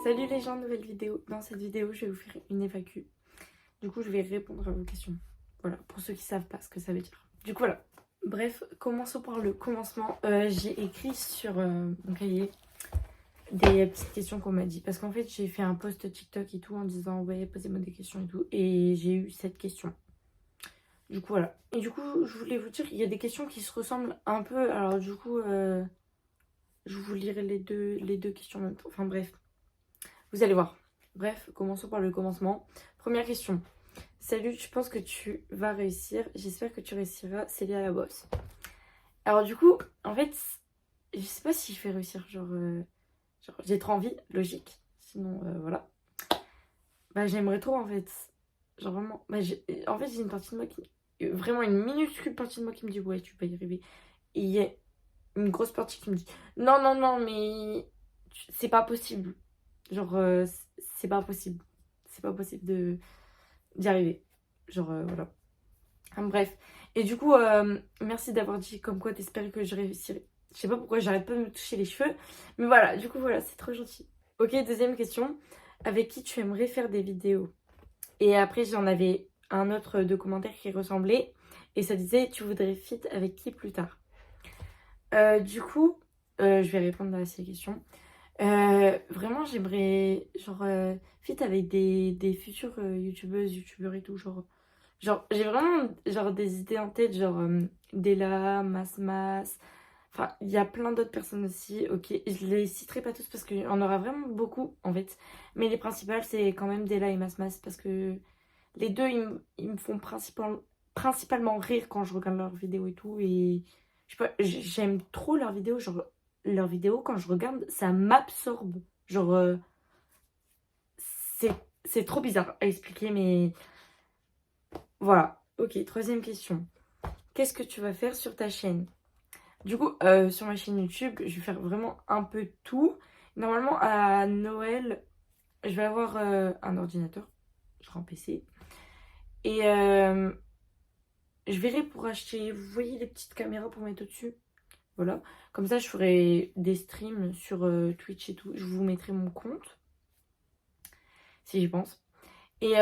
Salut les gens, nouvelle vidéo. Dans cette vidéo, je vais vous faire une FAQ. Du coup, je vais répondre à vos questions. Voilà, pour ceux qui savent pas ce que ça veut dire. Du coup, voilà. Bref, commençons par le commencement. J'ai écrit sur mon cahier des petites questions qu'on m'a dit. Parce qu'en fait, j'ai fait un post TikTok et tout en disant ouais, posez-moi des questions et tout. Et j'ai eu cette question. Du coup, voilà. Et du coup, je voulais vous dire, il y a des questions qui se ressemblent un peu. Alors, du coup, je vous lirai les deux questions en même temps. Enfin, bref. Vous allez voir. Bref, commençons par le commencement. Première question. Salut, je pense que tu vas réussir. J'espère que tu réussiras. Célia la bosse. Alors du coup, en fait, je sais pas si je vais réussir. Genre j'ai trop envie, logique. Sinon, voilà. Bah j'aimerais trop en fait. Genre vraiment. En fait, j'ai une partie de moi qui... Vraiment une minuscule partie de moi qui me dit ouais, tu peux y arriver. Et il y a une grosse partie qui me dit non, non, non, mais c'est pas possible. Genre, c'est pas possible. C'est pas possible d'y arriver. Genre, voilà. Bref. Et du coup, merci d'avoir dit comme quoi t'espérais que je réussirais. Je sais pas pourquoi j'arrête pas de me toucher les cheveux. Mais voilà, du coup, voilà, c'est trop gentil. Ok, deuxième question. Avec qui tu aimerais faire des vidéos? Et après, j'en avais un autre de commentaire qui ressemblait. Et ça disait, tu voudrais fit avec qui plus tard? Du coup, je vais répondre à ces questions. Vraiment, j'aimerais, genre, fit avec des futures youtubeuses, youtubeurs et tout, genre, j'ai vraiment, genre, des idées en tête, genre, Della, Mas. Enfin, il y a plein d'autres personnes aussi, ok. Je les citerai pas tous parce qu'il y en aura vraiment beaucoup, en fait. Mais les principales, c'est quand même Della et Mas parce que les deux, ils me font principalement rire quand je regarde leurs vidéos et tout. Et je sais pas, j'aime trop leurs vidéos, genre, leurs vidéos, quand je regarde, ça m'absorbe. Genre, c'est c'est trop bizarre à expliquer, mais voilà. Ok, troisième question. Qu'est-ce que tu vas faire sur ta chaîne? Du coup, sur ma chaîne YouTube, je vais faire vraiment un peu de tout. Normalement, à Noël, je vais avoir un ordinateur, genre un PC. Et je verrai pour acheter, vous voyez, les petites caméras pour mettre au-dessus. Voilà. Comme ça, je ferai des streams sur Twitch et tout. Je vous mettrai mon compte, si j'y pense. Et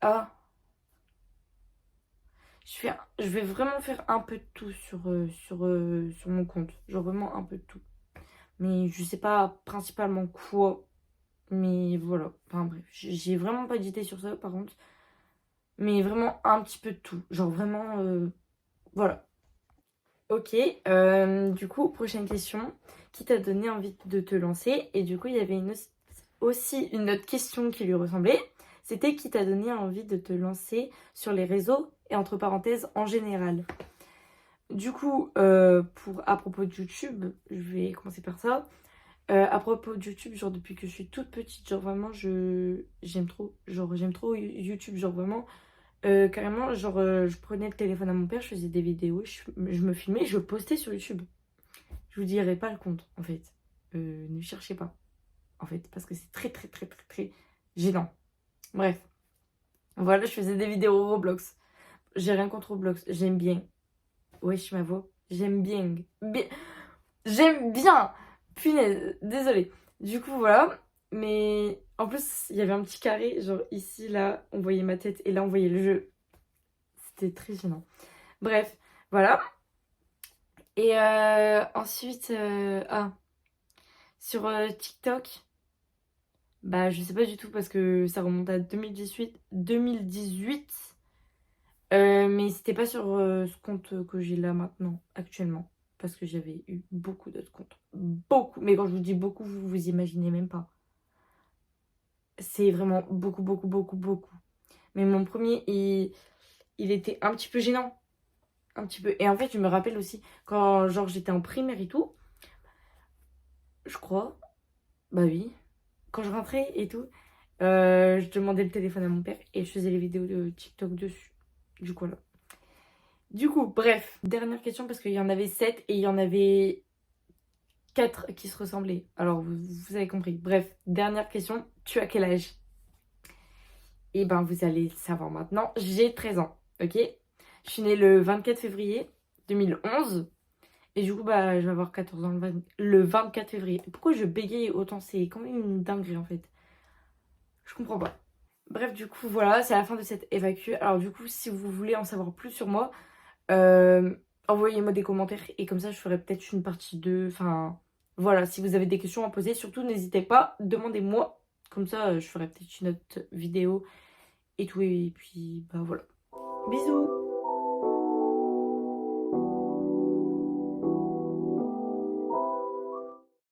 ah, je vais vraiment faire un peu de tout sur mon compte. Genre vraiment un peu de tout. Mais je sais pas principalement quoi. Mais voilà. Enfin bref, j'ai vraiment pas d'idée sur ça par contre. Mais vraiment un petit peu de tout. Genre vraiment, voilà. Ok, du coup, prochaine question. Qui t'a donné envie de te lancer? Et du coup, il y avait aussi une autre question qui lui ressemblait. C'était qui t'a donné envie de te lancer sur les réseaux et entre parenthèses en général. Du coup, à propos de YouTube, je vais commencer par ça. À propos de YouTube, genre depuis que je suis toute petite, genre vraiment, j'aime trop. Genre j'aime trop YouTube, genre vraiment. Carrément, genre je prenais le téléphone à mon père, je faisais des vidéos, je me filmais, je postais sur YouTube. Je vous dirai pas le compte, en fait. Ne cherchez pas, en fait, parce que c'est très très très très très gênant. Bref, voilà, je faisais des vidéos Roblox. J'ai rien contre Roblox, j'aime bien. Wesh ma voix, j'aime bien. J'aime bien. Punaise, désolée. Du coup, voilà. Mais en plus, il y avait un petit carré, genre ici, là, on voyait ma tête et là, on voyait le jeu. C'était très gênant. Bref, voilà. Et ensuite, sur TikTok, bah je sais pas du tout parce que ça remonte à 2018. Mais c'était pas sur ce compte que j'ai là maintenant, actuellement. Parce que j'avais eu beaucoup d'autres comptes. Beaucoup. Mais quand je vous dis beaucoup, vous vous imaginez même pas. C'est vraiment beaucoup, beaucoup, beaucoup, beaucoup. Mais mon premier, il était un petit peu gênant. Un petit peu. Et en fait, je me rappelle aussi, quand genre j'étais en primaire et tout, je crois, bah oui, quand je rentrais et tout, je demandais le téléphone à mon père et je faisais les vidéos de TikTok dessus. Du coup, là. Du coup, bref, dernière question parce qu'il y en avait 7 et il y en avait 4 qui se ressemblaient. Alors, vous avez compris. Bref, dernière question, tu as quel âge? Et ben, vous allez le savoir maintenant. J'ai 13 ans, ok? Je suis née le 24 février 2011 Et du coup, bah, je vais avoir 14 ans le 24 février. Pourquoi je bégaye autant? C'est quand même une dinguerie en fait. Je comprends pas. Bref, du coup, voilà, c'est la fin de cette FAQ. Alors du coup, si vous voulez en savoir plus sur moi, euh, envoyez-moi des commentaires et comme ça, je ferai peut-être une partie 2. Enfin, voilà, si vous avez des questions à poser, surtout n'hésitez pas, demandez-moi. Comme ça, je ferai peut-être une autre vidéo et tout. Et puis, bah voilà. Bisous!